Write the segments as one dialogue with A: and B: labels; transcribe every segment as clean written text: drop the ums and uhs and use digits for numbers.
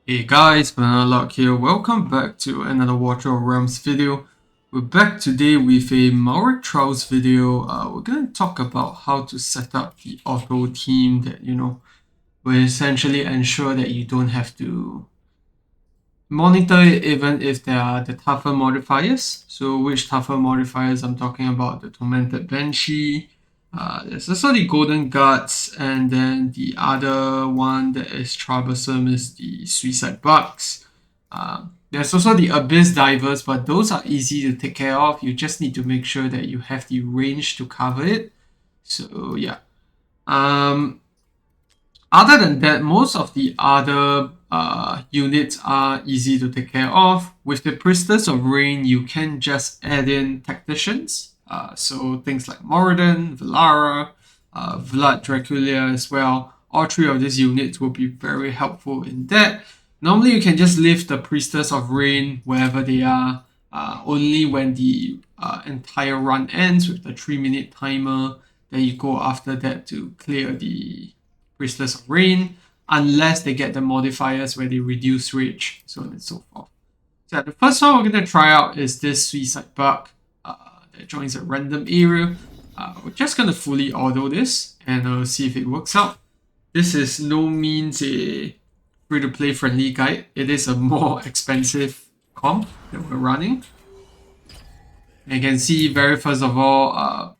A: Hey guys, Malrik here. Welcome back to another Watcher of Realms video. We're back today with a Malrik Trials video. We're going to talk about how to set up the auto team that, will essentially ensure that you don't have to monitor it even if there are the tougher modifiers. So which tougher modifiers I'm talking about? The Tormented Banshee. There's also the Golden Guards, and then the other one that is troublesome is the Suicide Bugs. There's also the Abyss Divers, but those are easy to take care of. You just need to make sure that you have the range to cover it. So yeah. Other than that, most of the other units are easy to take care of. With the Priestess of Rain, you can just add in Tacticians. So things like Moradin, Valara, Vlad Dracula as well. All three of these units will be very helpful in that. Normally, you can just leave the Priestess of Rain wherever they are. Only when the entire run ends with the 3-minute timer, then you go after that to clear the Priestess of Rain, unless they get the modifiers where they reduce rage, so on and so forth. So the first one we're going to try out is this Suicide Bug that joins a random area. We're just going to fully auto this and see if it works out. This is no means a free-to-play friendly guide. It is a more expensive comp that we're running. And you can see very first of all,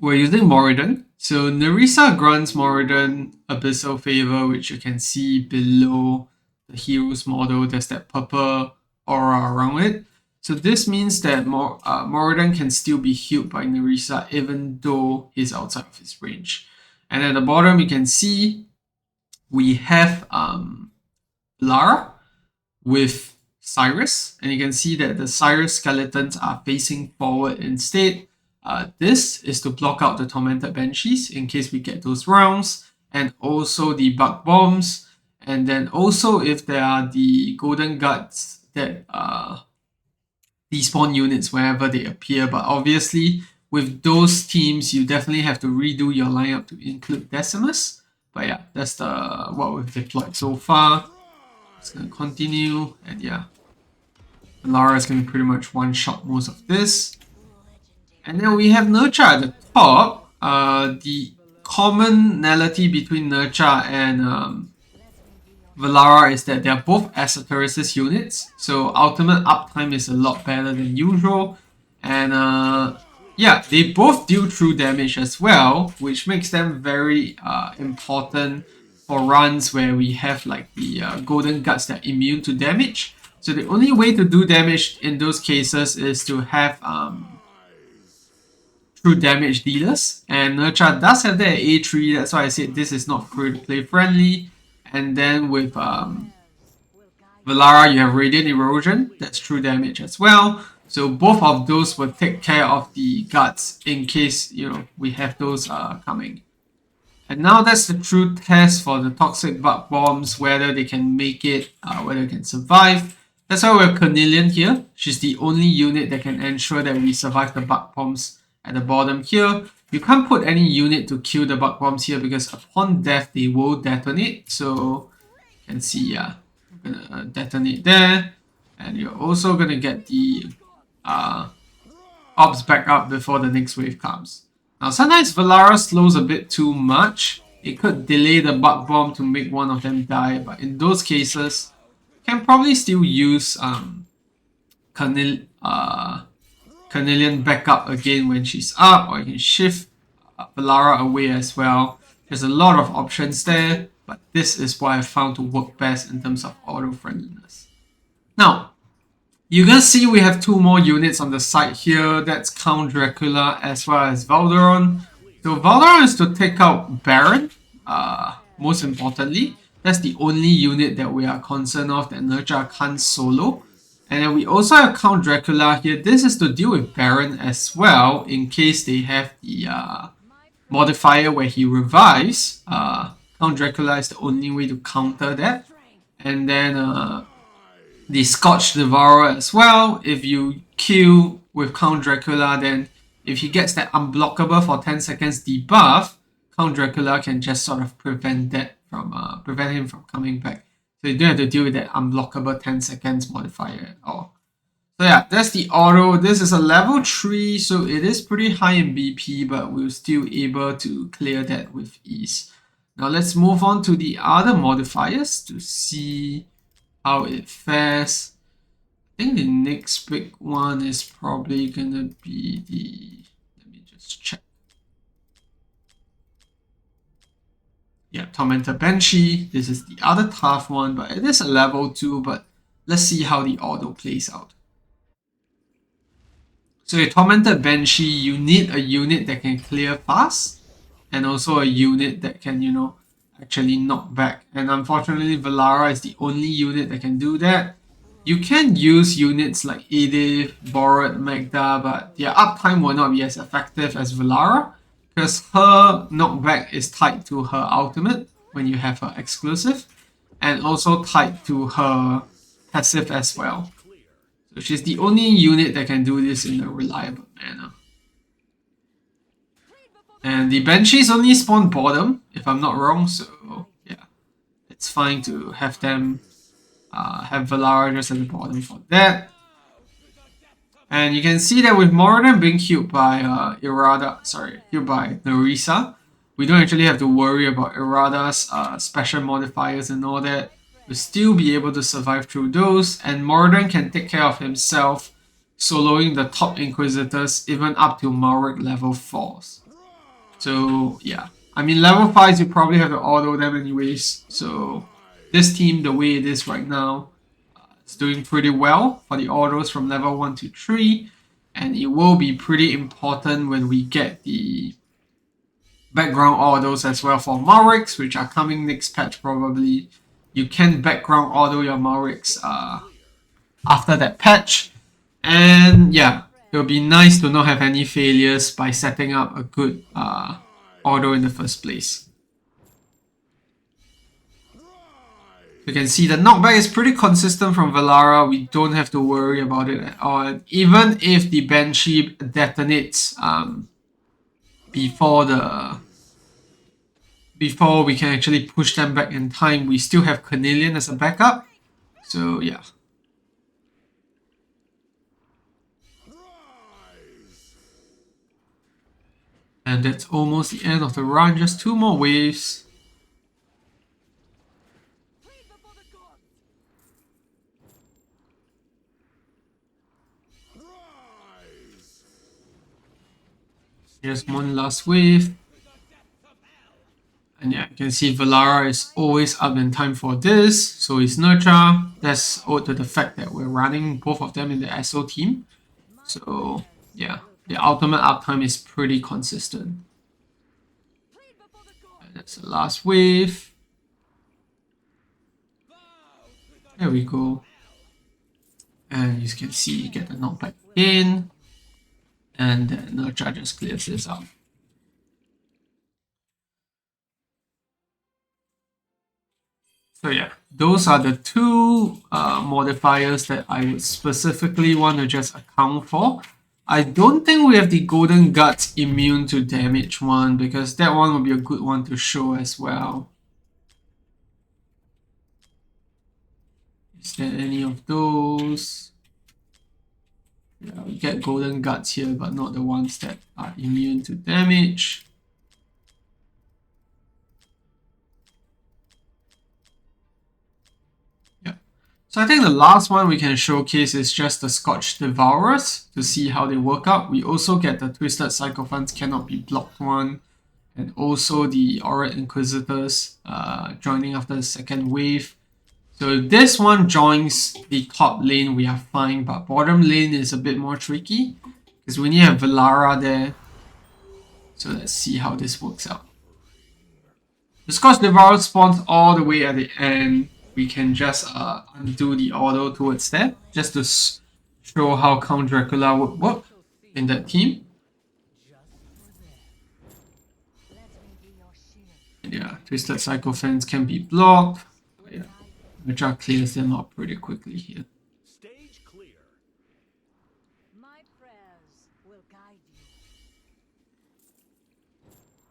A: we're using Moradin. So Nerissa grants Moradin Abyssal Favor, which you can see below the hero's model. There's that purple aura around it. So this means that Moradin can still be healed by Nerissa even though he's outside of his range. And at the bottom you can see we have Valara with Cyrus. And you can see that the Cyrus skeletons are facing forward instead. This is to block out the Tormented Banshees in case we get those rounds, and also the Bug Bombs, and then also if there are the Golden Guards that despawn units wherever they appear. But obviously, with those teams, you definitely have to redo your lineup to include Decimus. But yeah, that's what we've deployed so far. It's going to continue, and yeah, Valara is going to pretty much one-shot most of this. And then we have Nurture at the top. The commonality between Nurture and Valara is that they're both Esoterisis units. So ultimate uptime is a lot better than usual. And yeah, they both deal true damage as well, which makes them very important for runs where we have like the Golden Guards that are immune to damage. So the only way to do damage in those cases is to have true damage dealers, and Nurture does have that at A3. That's why I said this is not free to play friendly. And then with Valara, you have Radiant Erosion, that's true damage as well. So both of those will take care of the guards in case we have those coming. And now that's the true test for the Toxic Bug Bombs, whether they can make it, whether they can survive. That's why we have Cornelian here. She's the only unit that can ensure that we survive the Bug Bombs. At the bottom here, you can't put any unit to kill the Bug Bombs here because upon death they will detonate. So you can see, yeah, I'm gonna detonate there, and you're also gonna get the ops back up before the next wave comes. Now sometimes Valara slows a bit too much. It could delay the Bug Bomb to make one of them die, but in those cases, you can probably still use Cornelian back up again when she's up, or you can shift Valara away as well. There's a lot of options there, but this is what I found to work best in terms of auto friendliness. Now, you're gonna see we have two more units on the side here. That's Count Dracula as well as Valderon. So Valderon is to take out Baron, most importantly. That's the only unit that we are concerned of that Nurture can't solo. And then we also have Count Dracula here. This is to deal with Baron as well, in case they have the modifier where he revives. Count Dracula is the only way to counter that. And then the Scorched Devourer as well. If you kill with Count Dracula, then if he gets that unblockable for 10 seconds debuff, Count Dracula can just sort of prevent him from coming back. So you don't have to deal with that unblockable 10 seconds modifier at all. So yeah, that's the auto. This is a level 3, so it is pretty high in BP, but we're still able to clear that with ease. Now let's move on to the other modifiers to see how it fares. I think the next big one is probably gonna be the, let me just check. Yeah, Tormented Banshee. This is the other tough one, but it is a level 2, but let's see how the auto plays out. So a Tormented Banshee, you need a unit that can clear fast, and also a unit that can, actually knock back. And unfortunately, Valara is the only unit that can do that. You can use units like Edith, Borat, Magda, but their uptime will not be as effective as Valara, because her knockback is tied to her ultimate when you have her exclusive, and also tied to her passive as well. So she's the only unit that can do this in a reliable manner. And the Banshees only spawn bottom, if I'm not wrong, so yeah. It's fine to have them have Valara just at the bottom for that. And you can see that with Moradin being healed by healed by Narisa, we don't actually have to worry about Irada's special modifiers and all that. We'll still be able to survive through those, and Moradin can take care of himself, soloing the top Inquisitors even up to Malrik level 4s. So yeah, I mean level 5s you probably have to auto them anyways, so this team the way it is right now, it's doing pretty well for the autos from level 1 to 3, and it will be pretty important when we get the background autos as well for Malriks, which are coming next patch probably. You can background auto your Malriks after that patch, and yeah, it'll be nice to not have any failures by setting up a good auto in the first place. You can see the knockback is pretty consistent from Valara. We don't have to worry about it at all. And even if the Banshee detonates before we can actually push them back in time, we still have Cornelian as a backup. So yeah. And that's almost the end of the run. Just 2 more waves. Here's one last wave. And yeah, you can see Valara is always up in time for this. So is Nurture. That's owed to the fact that we're running both of them in the SO team. So yeah, the ultimate uptime is pretty consistent. And that's the last wave. There we go. And you can see you get the knockback in. And then Nurture just clears this out. So yeah, those are the 2 modifiers that I would specifically want to just account for. I don't think we have the Golden Guts immune to damage one, because that one would be a good one to show as well. Is there any of those? Yeah, we get Golden Guts here, but not the ones that are immune to damage. Yeah. So I think the last one we can showcase is just the Scorched Devourers to see how they work out. We also get the Twisted Sycophants cannot be blocked one, and also the Aura Inquisitors joining after the second wave. So if this one joins the top lane, we are fine, but bottom lane is a bit more tricky because we need to have Valara there. So let's see how this works out. The Scorched Devourer spawns all the way at the end. We can just undo the auto towards that, just to show how Count Dracula would work in that team. Yeah, Twisted Sycophants can be blocked. Yeah. Nurture clears them up pretty quickly here. Stage clear. My prayers will guide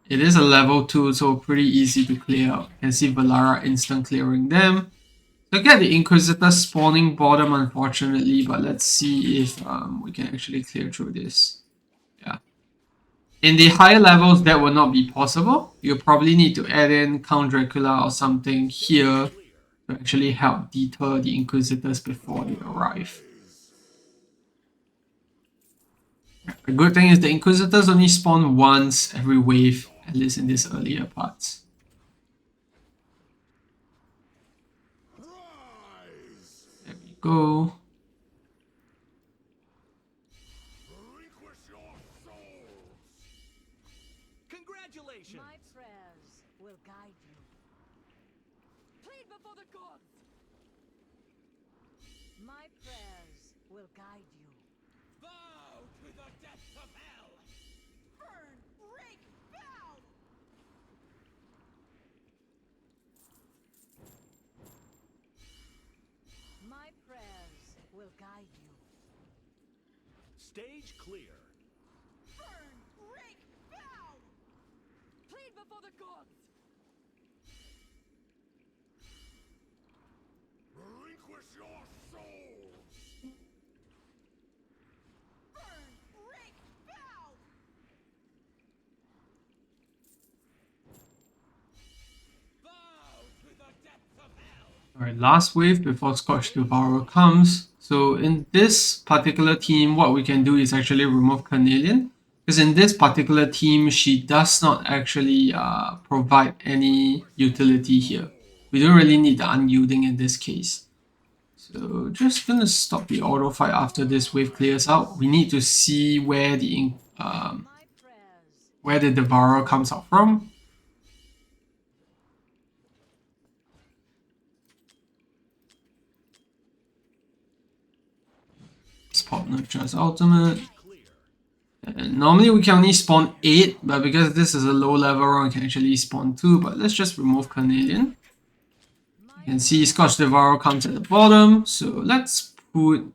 A: you. It is a level 2, so pretty easy to clear out. You can see Valara instant clearing them. Look at the Inquisitor spawning bottom, unfortunately, but let's see if we can actually clear through this. Yeah. In the higher levels, that will not be possible. You'll probably need to add in Count Dracula or something here to actually help deter the Inquisitors before they arrive. The good thing is the Inquisitors only spawn once every wave, at least in these earlier parts. There we go.
B: Congratulations! My prayers will guide you. Plead before the gods! My prayers will guide you. Bow to the depths of hell! Burn, break, bow! My prayers will guide you. Stage clear. Burn, break, bow! Plead before the gods! Relinquish your souls! Burn, break, bow! Bow to the depths of hell!
A: Alright, last wave before Scorched Devourer comes. So in this particular team, what we can do is actually remove Carnelian. Because in this particular team, she does not actually provide any utility here. We don't really need the unyielding in this case. So just gonna stop the auto fight after this wave clears out. We need to see where the Devourer comes out from. Let's pop Nurture's ultimate. And normally we can only spawn 8, but because this is a low level run, we can actually spawn 2. But let's just remove Carnelian. You can see Scorched Devourer comes at the bottom. So let's put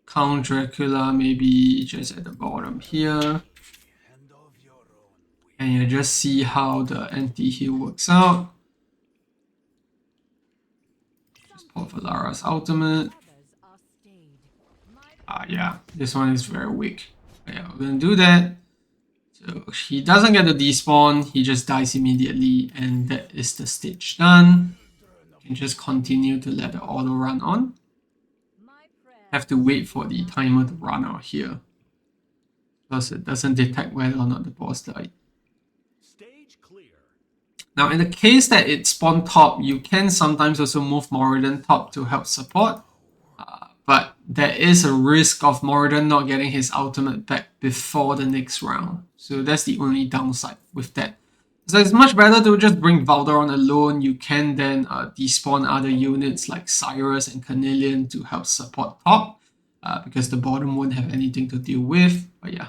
A: Count Dracula maybe just at the bottom here. And you just see how the anti-heal works out. Just pop Valara's ultimate. Yeah, this one is very weak. Yeah, we're gonna do that. So he doesn't get the despawn, he just dies immediately, and that is the stage done. You can just continue to let the auto run on. Have to wait for the timer to run out here, because it doesn't detect whether or not the boss died. Now, in the case that it spawned top, you can sometimes also move Moradin top to help support. But there is a risk of Moradin not getting his ultimate back before the next round. So that's the only downside with that. So it's much better to just bring Valdaron alone. You can then despawn other units like Cyrus and Carnelian to help support top. Because the bottom won't have anything to deal with. But yeah.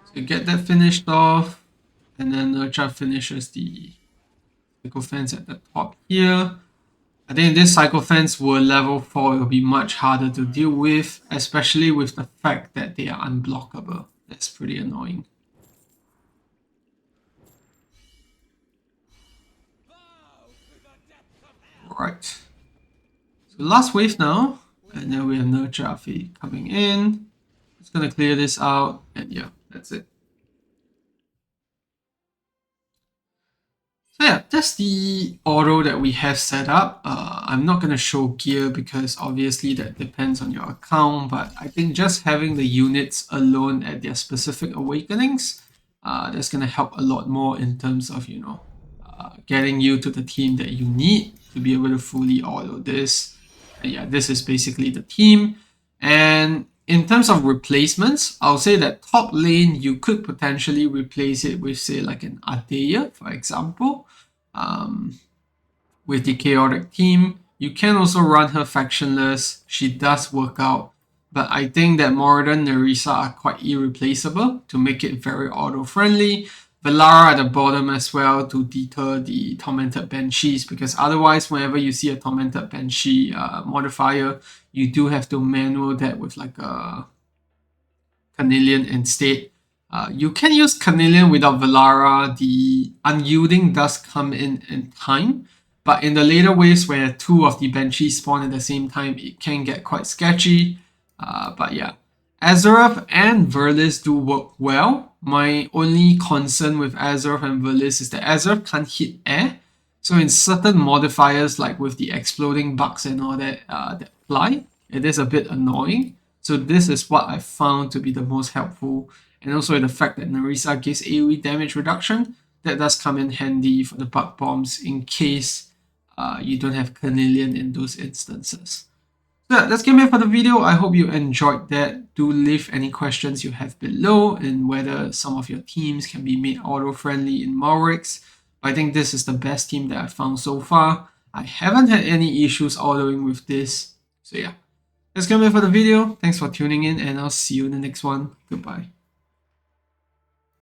A: So you get that finished off. And then Nurture finishes the Psycho Fence at the top here. I think this Psycho Fence will level 4, it will be much harder to deal with, especially with the fact that they are unblockable. That's pretty annoying. Right. So last wave now, and then we have Nurture Afi coming in. Just gonna clear this out, and yeah, that's it. So yeah, that's the auto that we have set up. I'm not going to show gear because obviously that depends on your account, but I think just having the units alone at their specific awakenings, that's going to help a lot more in terms of, getting you to the team that you need to be able to fully auto this. And yeah, this is basically the team. And in terms of replacements, I'll say that top lane, you could potentially replace it with, say, like an Adeya, for example. With the chaotic team, you can also run her factionless. She does work out, but I think that Moradin and Nerissa are quite irreplaceable to make it very auto-friendly. Valara at the bottom as well to deter the Tormented Banshees, because otherwise whenever you see a Tormented Banshee modifier, you do have to manual that with like a Carnelian instead. You can use Carnelian without Valara. The unyielding does come in time, but in the later waves where two of the Banshees spawn at the same time, it can get quite sketchy. But yeah, Azeroth and Verlis do work well. My only concern with Azeroth and Verlis is that Azeroth can't hit air. So in certain modifiers, like with the exploding bugs and all that that apply, it is a bit annoying. So this is what I found to be the most helpful. And also the fact that Narisa gives AoE damage reduction, that does come in handy for the bug bombs in case you don't have Carnelian in those instances. So that's game for the video. I hope you enjoyed that. Do leave any questions you have below and whether some of your teams can be made auto-friendly in Malrik's. I think this is the best team that I've found so far. I haven't had any issues autoing with this. So yeah, that's game for the video. Thanks for tuning in and I'll see you in the next one. Goodbye.